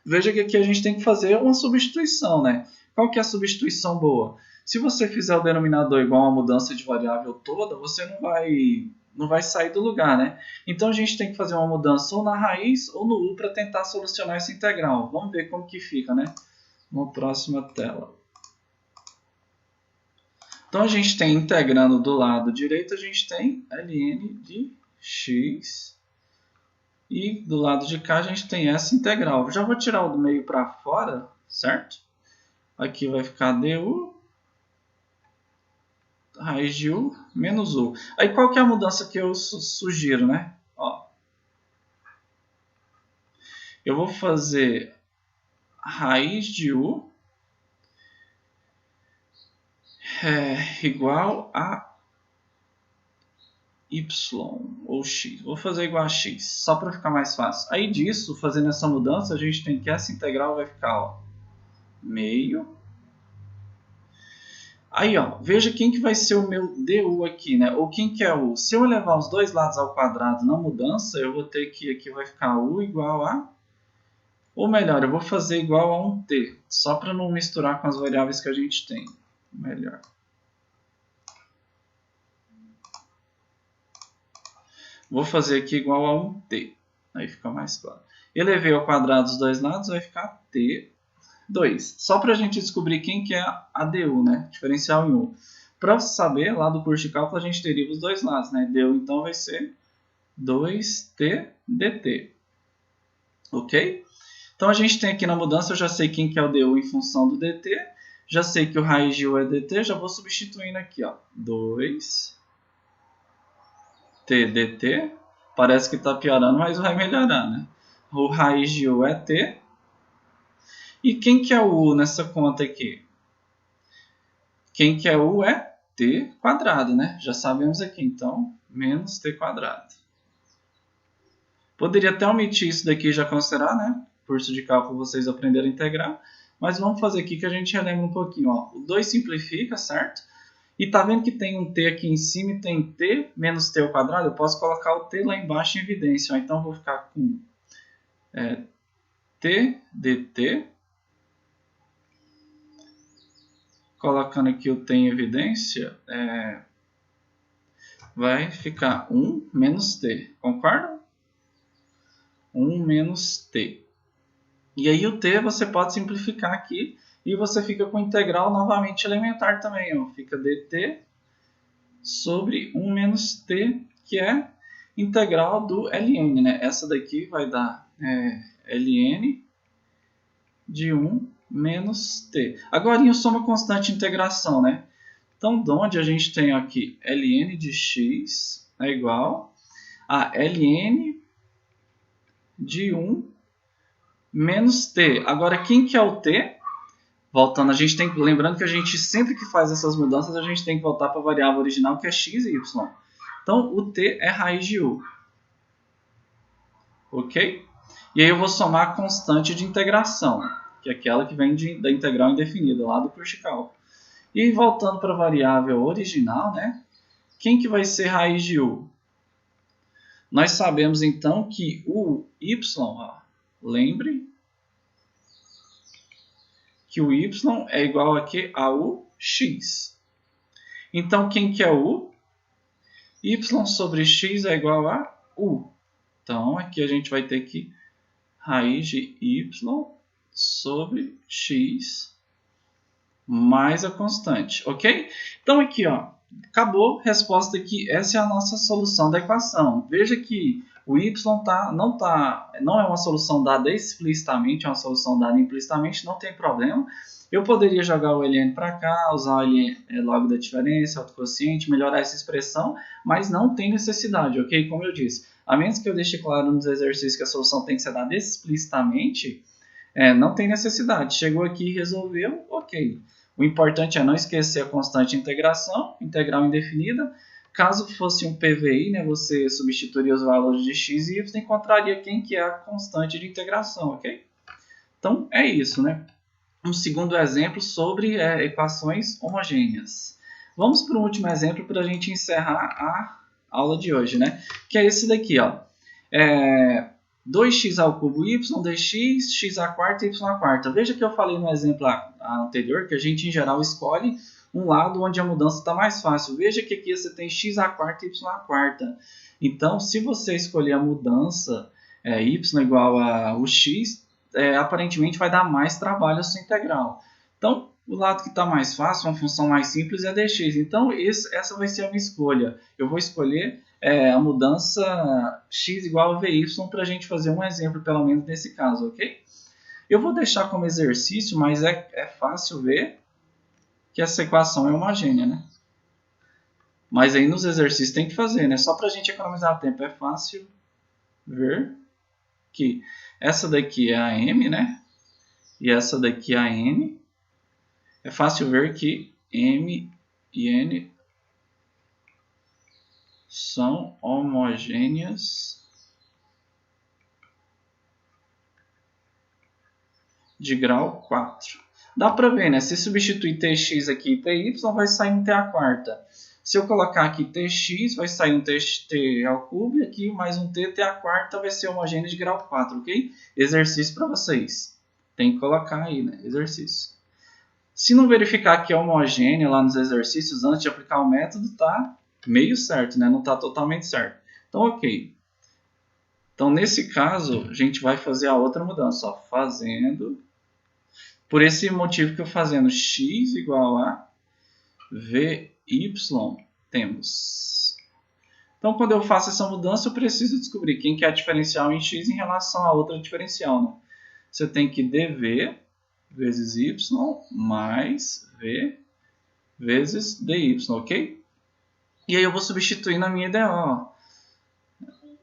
Veja que aqui a gente tem que fazer uma substituição, né? Qual que é a substituição boa? Se você fizer o denominador igual a uma mudança de variável toda, você não vai sair do lugar, né? Então a gente tem que fazer uma mudança ou na raiz ou no u para tentar solucionar essa integral. Vamos ver como que fica, né? Na próxima tela. Então a gente tem integrando do lado direito, a gente tem ln de x. E do lado de cá a gente tem essa integral. Já vou tirar o do meio para fora, certo? Aqui vai ficar du raiz de u menos u. Aí qual que é a mudança que eu sugiro, né? Ó, eu vou fazer raiz de u igual a y ou x. Vou fazer igual a x, só para ficar mais fácil. Aí disso, fazendo essa mudança, a gente tem que essa integral vai ficar, ó, meio. Aí, ó, veja quem que vai ser o meu du aqui, né? Ou quem que é u. Se eu levar os dois lados ao quadrado na mudança, eu vou ter que aqui vai ficar u igual a... Ou melhor, eu vou fazer igual a um t, só para não misturar com as variáveis que a gente tem. Melhor. Vou fazer aqui igual a um t. Aí fica mais claro. Elevei ao quadrado os dois lados, vai ficar t2. Só para a gente descobrir quem que é a du, né? Diferencial em u. Para saber, lá do curso de cálculo, a gente deriva os dois lados, né? Du, então, vai ser 2t dt. Ok? Então, a gente tem aqui na mudança, eu já sei quem que é o du em função do dt. Já sei que o raiz de u é dt, já vou substituindo aqui, ó. 2t dt. Parece que está piorando, mas vai melhorar, né? O raiz de u é t. E quem que é o u nessa conta aqui? Quem que é u é t quadrado, né? Já sabemos aqui, então, menos t quadrado. Poderia até omitir isso daqui e já considerar, né? Curso de cálculo vocês aprenderam a integrar. Mas vamos fazer aqui que a gente relembra um pouquinho, ó. O 2 simplifica, certo? E tá vendo que tem um t aqui em cima e tem t menos t ao quadrado? Eu posso colocar o t lá embaixo em evidência, ó. Então, eu vou ficar com t dt. Colocando aqui o t em evidência, vai ficar 1 menos t. Concorda? 1 menos t. E aí o t você pode simplificar aqui e você fica com integral novamente elementar também. Ó. Fica dt sobre 1 menos t, que é integral do ln. Né? Essa daqui vai dar ln de 1 menos t. Agora, em soma constante de integração, né? Então, de onde a gente tem aqui ln de x é igual a ln de 1 menos t. Agora, quem que é o t? Voltando, a gente tem que... Lembrando que a gente, sempre que faz essas mudanças, a gente tem que voltar para a variável original, que é x e y. Então, o t é raiz de u. Ok? E aí eu vou somar a constante de integração, que é aquela que vem da integral indefinida, lá do curso de cálculo. E voltando para a variável original, né? Quem que vai ser raiz de u? Nós sabemos então que o y, ó, lembre que o y é igual a quê? A u x. Então quem que é u? Y sobre x é igual a u. Então aqui a gente vai ter que raiz de y sobre x mais a constante, ok? Então aqui, ó, acabou, resposta aqui, essa é a nossa solução da equação. Veja que o y não é uma solução dada explicitamente, é uma solução dada implicitamente, não tem problema. Eu poderia jogar o ln para cá, usar o ln log da diferença, autoquociente, melhorar essa expressão, mas não tem necessidade, ok? Como eu disse, a menos que eu deixe claro nos exercícios que a solução tem que ser dada explicitamente, não tem necessidade. Chegou aqui e resolveu, ok. O importante é não esquecer a constante de integração, integral indefinida. Caso fosse um PVI, né, você substituiria os valores de x e y e encontraria quem que é a constante de integração, ok? Então, é isso, né? Um segundo exemplo sobre equações homogêneas. Vamos para o último exemplo para a gente encerrar a aula de hoje, né? Que é esse daqui, ó. 2x ao cubo y dx, x à quarta, y à quarta. Veja que eu falei no exemplo anterior que a gente, em geral, escolhe um lado onde a mudança está mais fácil. Veja que aqui você tem x à quarta e y à quarta. Então, se você escolher a mudança y igual a o x, aparentemente vai dar mais trabalho a sua integral. Então, o lado que está mais fácil, uma função mais simples, é dx. Então, essa vai ser a minha escolha. Eu vou escolher a mudança x igual a vy para a gente fazer um exemplo, pelo menos nesse caso, ok? Eu vou deixar como exercício, mas é fácil ver que essa equação é homogênea, né? Mas aí nos exercícios tem que fazer, né? Só para a gente economizar tempo, é fácil ver que essa daqui é a m, né? E essa daqui é a n. É fácil ver que m e n são homogêneas de grau 4. Dá para ver, né? Se substituir tx aqui e ty, vai sair um t à quarta. Se eu colocar aqui tx, vai sair um t ao cubo, e aqui mais um t à quarta vai ser homogêneo de grau 4, ok? Exercício para vocês. Tem que colocar aí, né? Exercício. Se não verificar que é homogêneo lá nos exercícios antes de aplicar o método, tá meio certo, né? Não está totalmente certo. Então, ok. Então, nesse caso, a gente vai fazer a outra mudança. Ó, fazendo... Por esse motivo que eu fazendo x igual a vy, temos. Então, quando eu faço essa mudança, eu preciso descobrir quem que é a diferencial em x em relação a outra diferencial, né? Você tem que dv vezes y mais v vezes dy, ok? E aí eu vou substituir na minha IDO.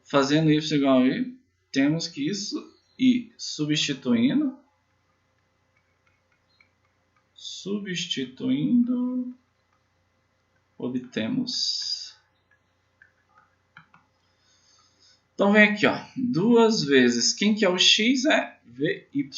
Fazendo y igual a y, temos que isso e substituindo, obtemos. Então vem aqui, ó, 2 vezes, quem que é o x é vy.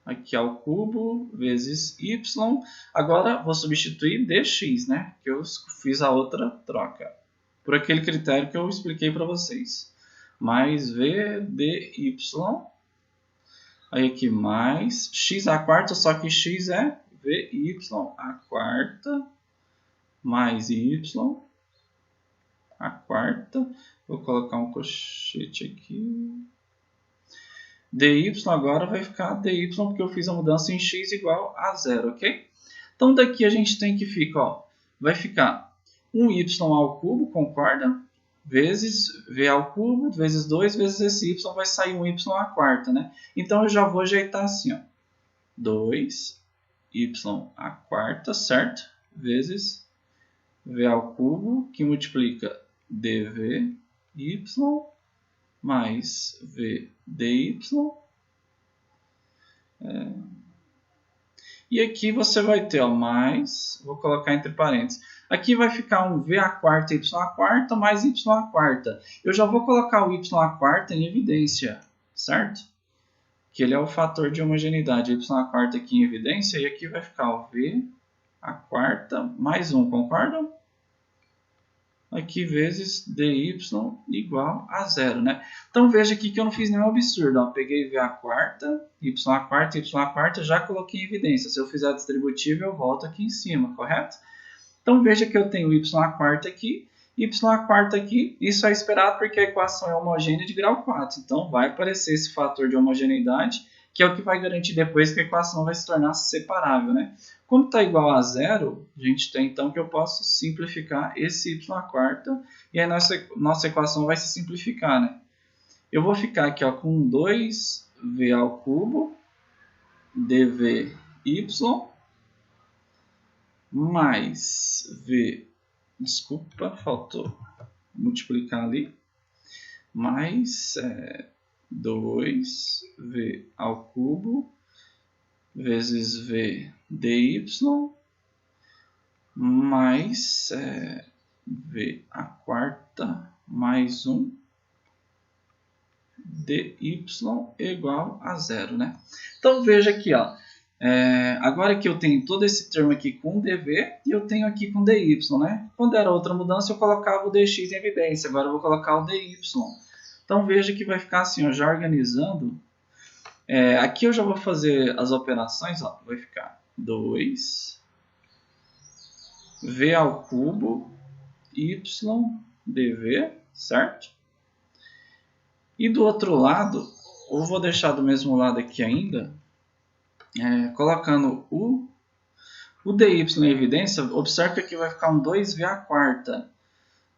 Aqui ao cubo vezes y. Agora vou substituir dx, né? Que eu fiz a outra troca. Por aquele critério que eu expliquei para vocês. Mais v dy. Aí aqui mais x à quarta, só que x é vy à quarta mais y à quarta. Vou colocar um colchete aqui. dy agora vai ficar dy porque eu fiz a mudança em x igual a 0, ok? Então daqui a gente tem que ficar, ó, vai ficar um y ao cubo, concorda? Vezes v ao cubo, vezes 2, vezes esse y, vai sair um y à quarta, né? Então eu já vou ajeitar assim, ó. 2y à quarta, certo? Vezes v ao cubo, que multiplica dvy mais v dy. E aqui você vai ter, ó, mais, vou colocar entre parênteses. Aqui vai ficar um v a quarta, y a quarta, mais y a quarta. Eu já vou colocar o y a quarta em evidência, certo? Que ele é o fator de homogeneidade, y a quarta aqui em evidência, e aqui vai ficar o v a quarta mais 1, concordam? Aqui vezes dy igual a 0, né? Então veja aqui que eu não fiz nenhum absurdo. Ó. Peguei v a quarta, y a quarta, já coloquei em evidência. Se eu fizer a distributiva, eu volto aqui em cima, correto? Então veja que eu tenho y a quarta aqui, y a quarta aqui. Isso é esperado porque a equação é homogênea de grau 4. Então vai aparecer esse fator de homogeneidade, que é o que vai garantir depois que a equação vai se tornar separável, né? Como está igual a 0, a gente tem então que eu posso simplificar esse y a quarta e a nossa equação vai se simplificar, né? Eu vou ficar aqui ó, com 2v ao cubo dvy mais v, desculpa, faltou multiplicar ali, mais 2v ao cubo vezes v dy mais v a quarta mais 1 dy igual a 0, né? Então veja aqui, ó, agora que eu tenho todo esse termo aqui com dv e eu tenho aqui com dy, né? Quando era outra mudança eu colocava o dx em evidência, agora eu vou colocar o dy. Então veja que vai ficar assim, ó, já organizando. Aqui eu já vou fazer as operações, ó, vai ficar 2v ao cubo y dv, certo? E do outro lado, eu vou deixar do mesmo lado aqui ainda, colocando o dy em evidência, observe que aqui vai ficar um 2v à quarta.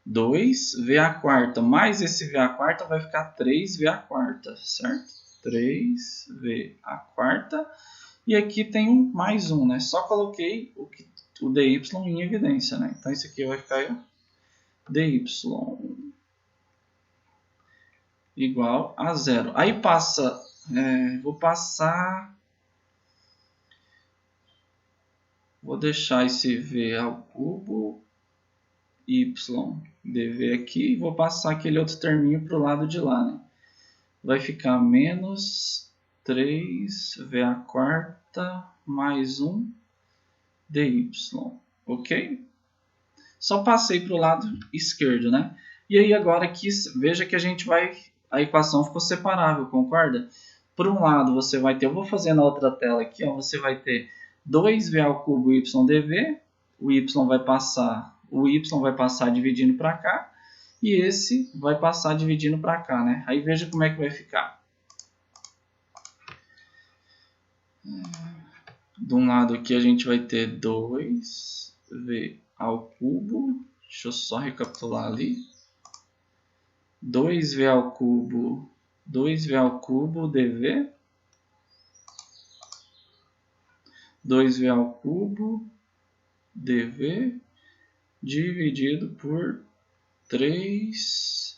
2v à quarta mais esse v à quarta vai ficar 3v à quarta, certo? 3v à quarta. E aqui tem um mais 1, né? Só coloquei o dy em evidência, né? Então isso aqui vai ficar aí, ó, dy igual a 0. Aí passa, vou deixar esse v ao cubo y dv aqui e vou passar aquele outro terminho para o lado de lá, né? Vai ficar menos 3v à quarta mais 1 dy, ok? Só passei para o lado esquerdo, né? E aí agora aqui, veja que a equação ficou separável, concorda? Por um lado você vai ter, eu vou fazer na outra tela aqui, ó, você vai ter 2v ao cubo y dv, o y vai passar dividindo para cá, e esse vai passar dividindo para cá, né? Aí veja como é que vai ficar. De um lado aqui a gente vai ter 2v ao cubo, deixa eu só recapitular ali, 2v ao cubo dv, 2v ao cubo dv dividido por 3v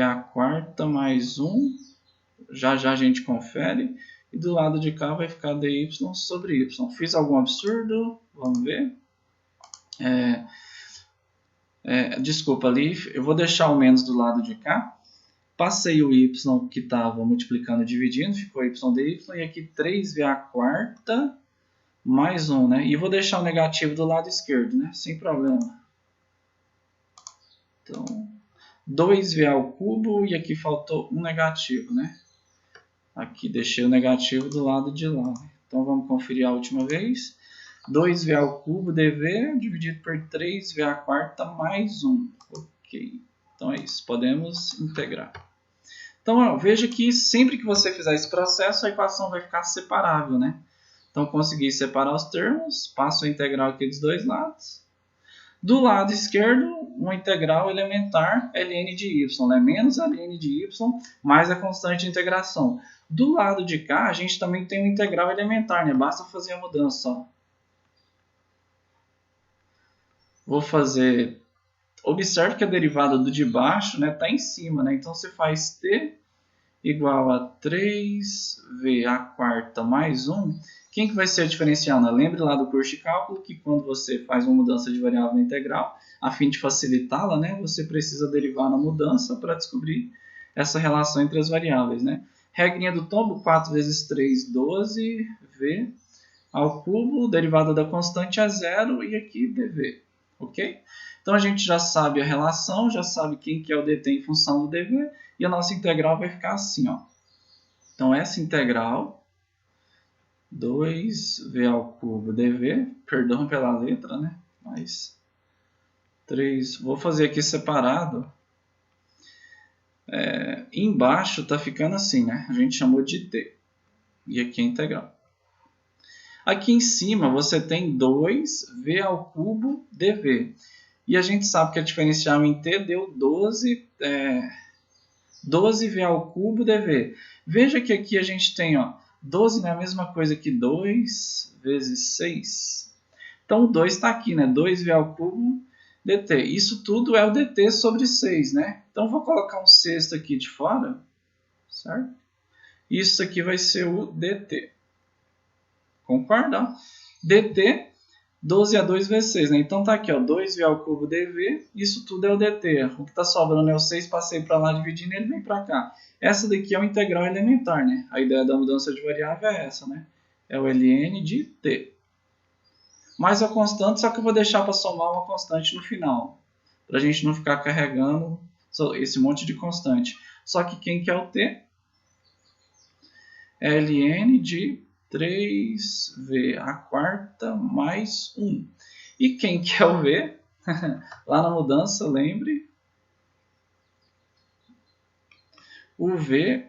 à quarta mais 1, já a gente confere, e do lado de cá vai ficar dy sobre y. Fiz algum absurdo? Vamos ver. Desculpa ali, eu vou deixar o menos do lado de cá. Passei o y que estava multiplicando e dividindo, ficou y dy, e aqui 3v à quarta mais 1, né? E vou deixar o negativo do lado esquerdo, né? Sem problema. Então, 2v ao cubo e aqui faltou um negativo, né? Aqui deixei o negativo do lado de lá. Então vamos conferir a última vez. 2v ao cubo dv dividido por 3v à quarta mais 1. Ok. Então é isso. Podemos integrar. Então ó, veja que sempre que você fizer esse processo, a equação vai ficar separável, né? Então consegui separar os termos. Passo a integral aqui dos dois lados. Do lado esquerdo, uma integral elementar ln de y, né? Menos a ln de y mais a constante de integração. Do lado de cá, a gente também tem uma integral elementar, né? Basta fazer a mudança. Ó. Vou fazer... Observe que a derivada do de baixo está em cima, né? Então você faz t igual a 3v à quarta mais 1. Quem que vai ser a diferencial? Lembre lá do curso de cálculo que quando você faz uma mudança de variável na integral, a fim de facilitá-la, né, você precisa derivar na mudança para descobrir essa relação entre as variáveis. Né? Regrinha do tombo, 4 vezes 3, 12, v ao cubo, derivada da constante é zero e aqui dv. Ok? Então a gente já sabe a relação, já sabe quem que é o dt em função do dv, e a nossa integral vai ficar assim. Ó. Então essa integral, 2v ao cubo dv, perdão pela letra, né? Mas 3, vou fazer aqui separado. Embaixo está ficando assim, né? A gente chamou de t. E aqui é a integral. Aqui em cima você tem 2v ao cubo dv. E a gente sabe que a diferencial em t deu 12v ao cubo dv. Veja que aqui a gente tem, ó, 12 não é a mesma coisa que 2 vezes 6. Então o 2 está aqui, né? 2v ao cubo dt. Isso tudo é o dt sobre 6, né? Então vou colocar um sexto aqui de fora, certo? Isso aqui vai ser o dt. Concorda? dt, 12 a 2 vezes 6, né? Então tá aqui, ó, 2v ao cubo dv, isso tudo é o dt. O que está sobrando é o 6, passei para lá dividindo, ele vem para cá. Essa daqui é uma integral elementar, né? A ideia da mudança de variável é essa, né? É o ln de t. Mais a constante, só que eu vou deixar para somar uma constante no final, para a gente não ficar carregando esse monte de constante. Só que quem que é o t? É ln de 3v a quarta mais 1. E quem que é o v? Lá na mudança, lembre. O v,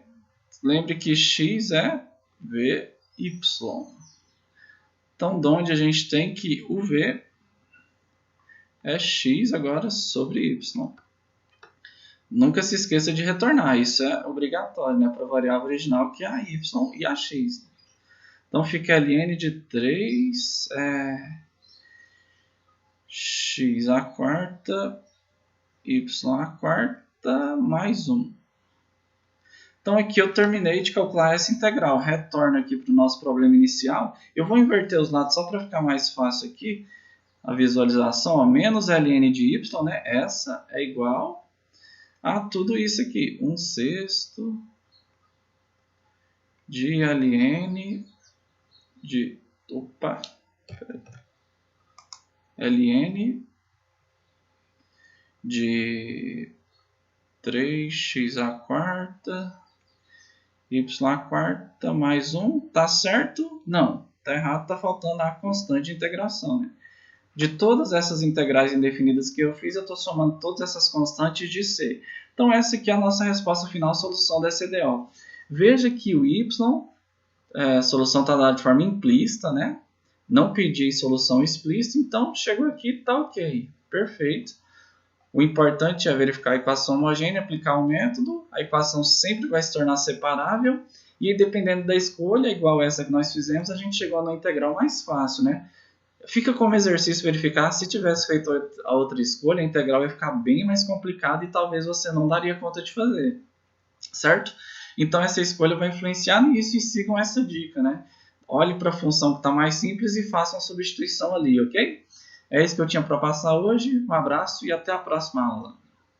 lembre que x é vy. Então, de onde a gente tem que o v é x agora sobre y. Nunca se esqueça de retornar, isso é obrigatório, né, para a variável original, que é a y e a x. Então fica ln de 3 x à quarta, y à quarta, mais 1. Então aqui eu terminei de calcular essa integral. Retorno aqui para o nosso problema inicial. Eu vou inverter os lados só para ficar mais fácil aqui. A visualização, ó, menos ln de y, né? Essa é igual a tudo isso aqui. 1/6 de ln de... Opa! ln de 3x à quarta, y à quarta mais 1. Tá certo? Não. Tá errado, tá faltando a constante de integração, né? De todas essas integrais indefinidas que eu fiz, eu estou somando todas essas constantes de c. Então essa aqui é a nossa resposta final, solução da CDO. Veja que o y, a solução está dada de forma implícita, né? Não pedi solução explícita, então chegou aqui, tá ok, perfeito. O importante é verificar a equação homogênea, aplicar o método, a equação sempre vai se tornar separável, e dependendo da escolha, igual essa que nós fizemos, a gente chegou na integral mais fácil, né? Fica como exercício verificar, se tivesse feito a outra escolha, a integral ia ficar bem mais complicada e talvez você não daria conta de fazer, certo? Então essa escolha vai influenciar nisso e sigam essa dica, né? Olhe para a função que está mais simples e façam a substituição ali, ok? É isso que eu tinha para passar hoje. Um abraço e até a próxima aula.